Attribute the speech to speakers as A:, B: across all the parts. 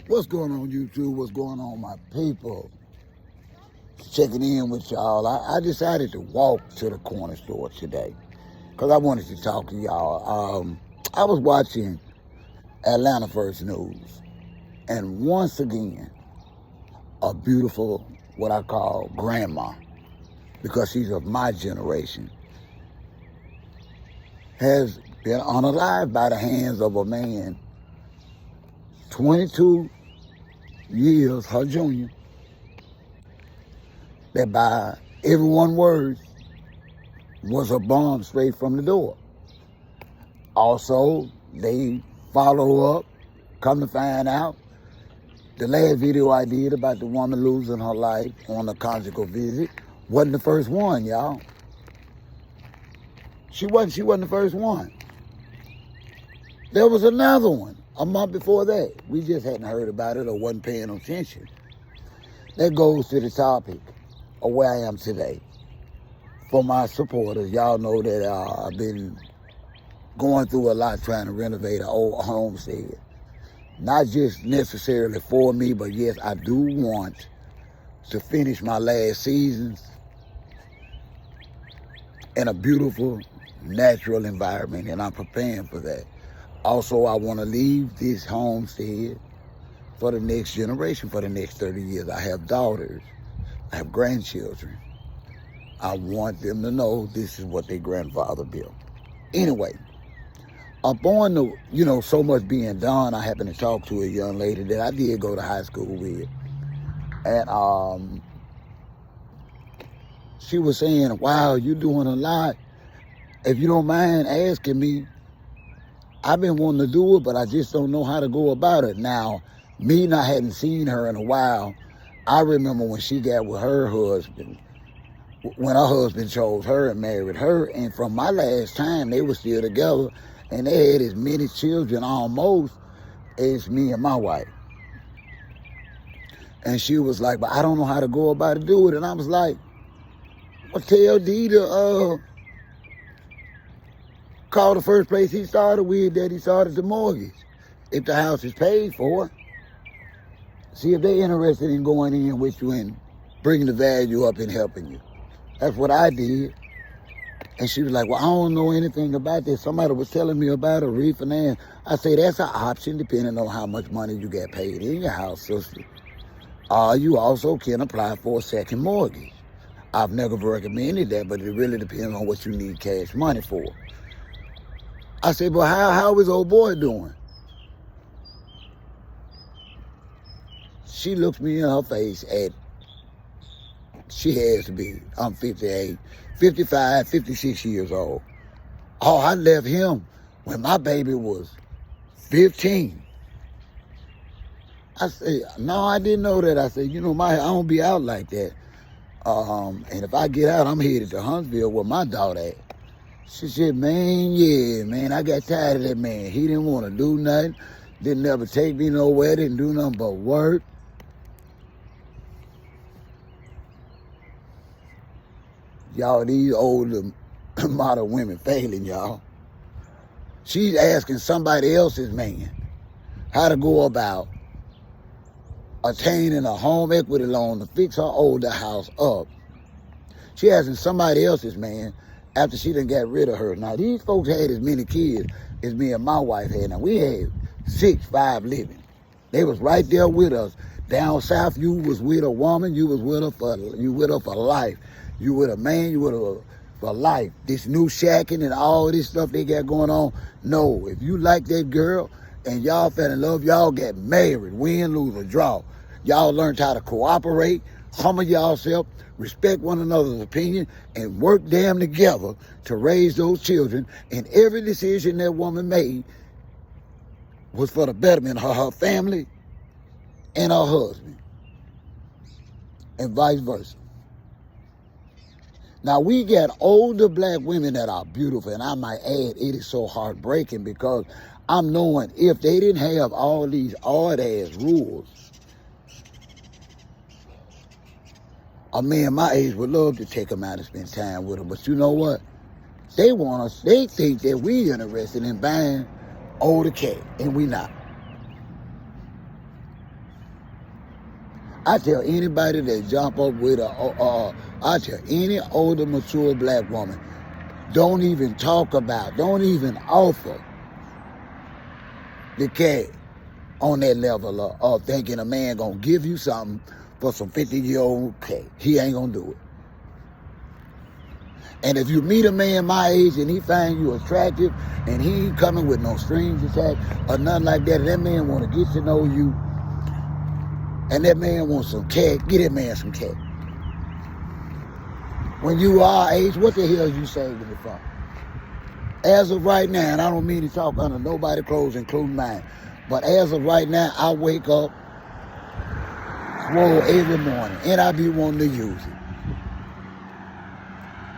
A: What's going on, YouTube? What's going on, my people? Checking in with y'all. I decided to walk to the corner store today because I wanted to talk to y'all. I was watching Atlanta First News, and once again, a beautiful, what I call grandma, because she's of my generation, has been unalived by the hands of a man 22 years her junior, that by everyone's words was a bomb straight from the door. Also, they follow up, come to find out, the last video I did about the woman losing her life on a conjugal visit wasn't the first one, y'all. She wasn't the first one. There was another one a month before that. We just hadn't heard about it or wasn't paying attention. That goes to the topic of where I am today. For my supporters, y'all know that I've been going through a lot trying to renovate an old homestead. Not just necessarily for me, but yes, I do want to finish my last seasons in a beautiful, natural environment, and I'm preparing for that. Also, I want to leave this homestead for the next generation, for the next 30 years. I have daughters. I have grandchildren. I want them to know this is what their grandfather built. Anyway, upon the, so much being done, I happened to talk to a young lady that I did go to high school with. And she was saying, wow, you're doing a lot. If you don't mind asking me, I've been wanting to do it, but I just don't know how to go about it. Now, me and I hadn't seen her in a while. I remember when she got with her husband, when her husband chose her and married her. And from my last time, they were still together, and they had as many children almost as me and my wife. And she was like, but I don't know how to go about it, do it. And I was like, well, tell D to call the first place he started with, that he started the mortgage. If the house is paid for, see if they're interested in going in with you and bringing the value up and helping you. That's what I did. And she was like, well, I don't know anything about this. Somebody was telling me about a refinance. I say, that's an option depending on how much money you get paid in your house, sister. You also can apply for a second mortgage. I've never recommended that, but it really depends on what you need cash money for. I said, well, how is old boy doing? She looks me in her face she has to be, I'm 58, 55, 56 years old. Oh, I left him when my baby was 15. I said, no, I didn't know that. I said, I don't be out like that. And if I get out, I'm headed to Huntsville where my daughter at. She said, man, I got tired of that man. He didn't want to do nothing, didn't ever take me nowhere, didn't do nothing but work. Y'all, these older modern women failing, y'all. She's asking somebody else's man how to go about attaining a home equity loan to fix her older house up. She asking somebody else's man after she done got rid of her. Now, these folks had as many kids as me and my wife had. Now, we had 5 living. They was right there with us. Down south, you was with a woman, you with her for life. You with a man, you with her for life. This new shacking and all this stuff they got going on. No, if you like that girl and y'all fell in love, y'all get married, win, lose, or draw. Y'all learned how to cooperate, humble yourself, respect one another's opinion, and work damn together to raise those children. And every decision that woman made was for the betterment of her family and her husband, and vice versa. Now, we got older black women that are beautiful, and I might add, it is so heartbreaking because I'm knowing if they didn't have all these odd-ass rules, a man my age would love to take them out and spend time with them. But you know what? They think that we interested in buying older cat, and we not. I tell anybody that jump up with I tell any older, mature black woman, don't even talk about, don't even offer the cat on that level of thinking a man gonna give you something for some 50-year-old cat. He ain't gonna do it. And if you meet a man my age and he find you attractive and he ain't coming with no strings attached or nothing like that, and that man want to get to know you, and that man wants some cat, get that man some cat. When you are age, what the hell are you saving it for? As of right now, and I don't mean to talk under nobody's clothes, including mine, but as of right now, I wake up swole every morning, and I be wanting to use it.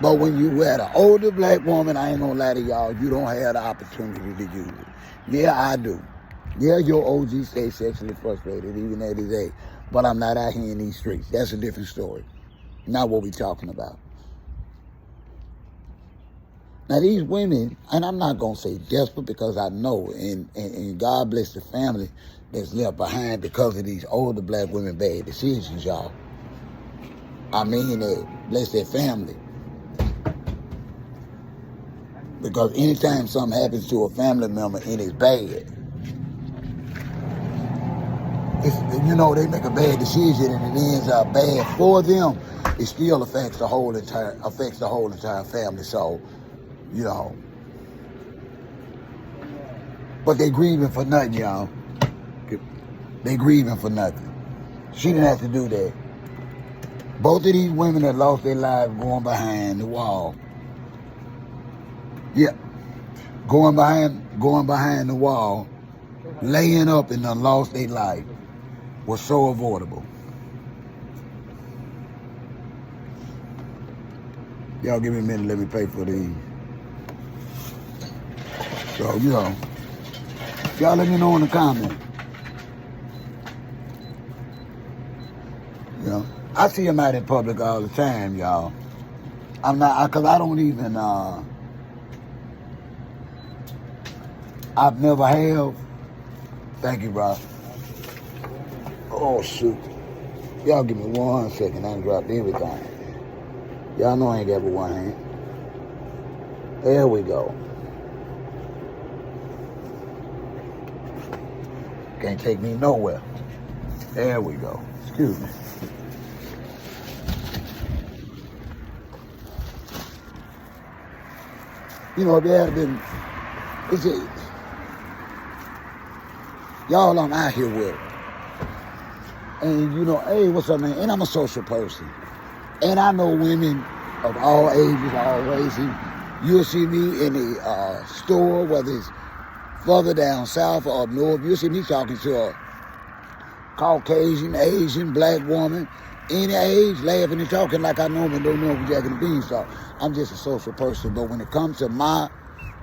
A: But when you wear the older black woman, I ain't gonna lie to y'all, you don't have the opportunity to use it. Yeah, I do. Yeah, your OG stay sexually frustrated even at his age, but I'm not out here in these streets. That's a different story. Not what we talking about. Now these women, and I'm not gonna say desperate because I know, and God bless the family that's left behind because of these older black women bad decisions, y'all. I mean that, bless their family. Because anytime something happens to a family member and it's bad, they make a bad decision and it ends up bad for them, it still affects the whole entire family. So, but they grieving for nothing, y'all. They grieving for nothing. She didn't have to do that. Both of these women that lost their lives going behind the wall. Yeah, going behind the wall, laying up and done lost their life was so avoidable. Y'all give me a minute, let me pay for these. So, y'all let me know in the comments. I see them out in public all the time, y'all. Because I don't even, I've never have. Thank you, bro. Oh, shoot. Y'all give me 1 second. I done dropped everything. Y'all know I ain't got but one hand. There we go. Can't take me nowhere. There we go. Excuse me. If there had been, y'all I'm out here with. And hey, what's up, man? And I'm a social person. And I know women of all ages, all races. You'll see me in the store, whether it's further down south or up north. You'll see me talking to a Caucasian, Asian, black woman, any age, laughing and talking like I normally don't know if Jack and the Beanstalk. I'm just a social person. But when it comes to my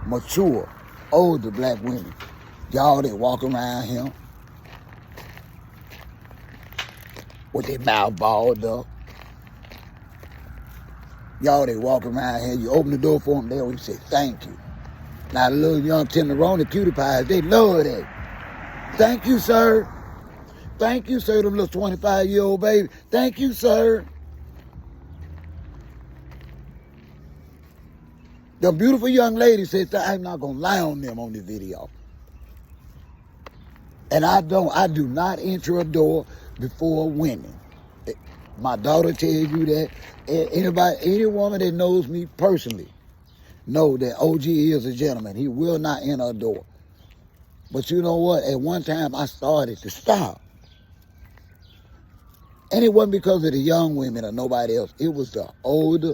A: mature, older black women, y'all that walk around here with their mouth balled up. Y'all that walk around here, you open the door for them, they always say thank you. Now the little young tenderoni cutie pies, they love that. Thank you, sir. Thank you, sir, them little 25-year-old baby. Thank you, sir. The beautiful young lady says, I'm not going to lie on them on this video. And I do not enter a door before women. My daughter tells you that. Any woman that knows me personally know that OG is a gentleman. He will not enter a door. But you know what? At one time, I started to stop. And it wasn't because of the young women or nobody else. It was the older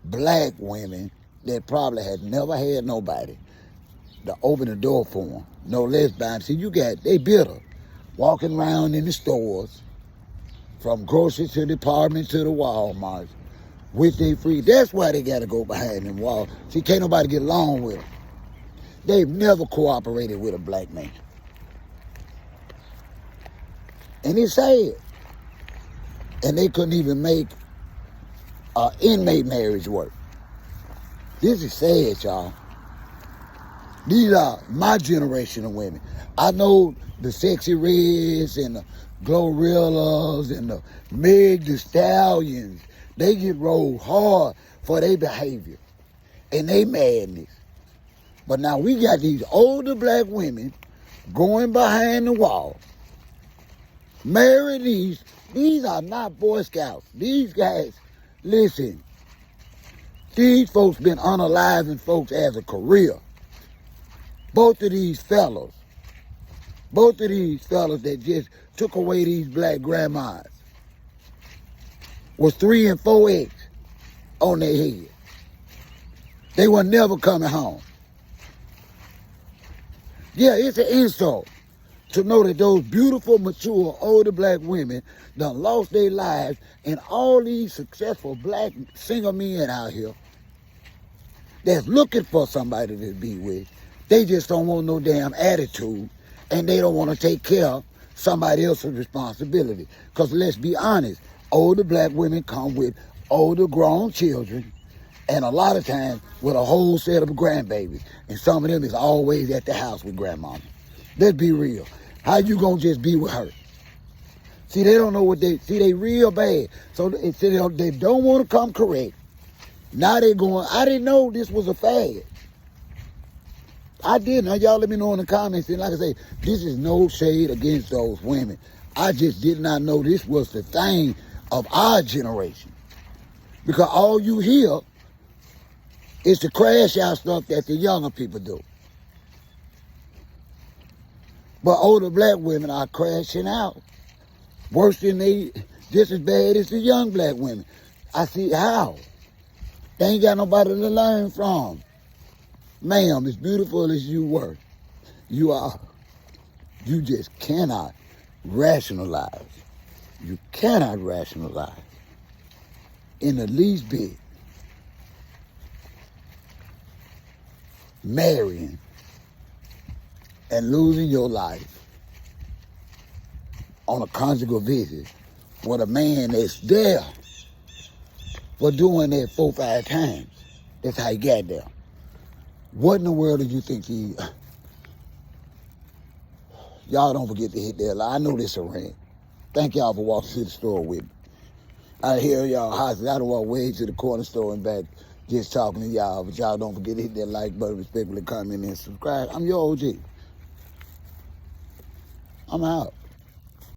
A: black women that probably had never had nobody to open the door for them. No lesbian. See, they bitter. Walking around in the stores, from grocery to department to the Walmart, with their free. That's why they got to go behind them walls. See, can't nobody get along with them. They've never cooperated with a black man. And it's sad. And they couldn't even make inmate marriage work. This is sad, y'all. These are my generation of women. I know the Sexy Reds and the Glorillas and the Meg Thee Stallions, they get rolled hard for their behavior and their madness. But now we got these older black women going behind the wall. Marry these are not Boy Scouts. These guys, listen, these folks been unaliving folks as a career. Both of these fellas that just took away these black grandmas was 3 and 4X on their head. They were never coming home. Yeah, it's an insult to know that those beautiful, mature, older black women done lost their lives, and all these successful black single men out here that's looking for somebody to be with, they just don't want no damn attitude, and they don't want to take care of somebody else's responsibility. Because let's be honest, older black women come with older grown children, and a lot of times with a whole set of grandbabies. And some of them is always at the house with grandmama. Let's be real. How you gonna just be with her? See, they don't know what they real bad. So they don't want to come correct. Now they going, I didn't know this was a fad. I didn't. Now y'all let me know in the comments. And like I say, this is no shade against those women. I just did not know this was the thing of our generation. Because all you hear is the crash out stuff that the younger people do. But older black women are crashing out. Worse than just as bad as the young black women. I see how. They ain't got nobody to learn from. Ma'am, as beautiful as you were, you are. You just cannot rationalize. You cannot rationalize in the least bit marrying and losing your life on a conjugal visit with a man that's there for doing that 4 or 5 times. That's how he got there. What in the world did you think he... Y'all don't forget to hit that like. I know this a rant. Thank y'all for walking to the store with me. I hear y'all houses. I done walk way to the corner store and back just talking to y'all. But y'all don't forget to hit that like button, respectfully comment, and subscribe. I'm your OG. I'm out.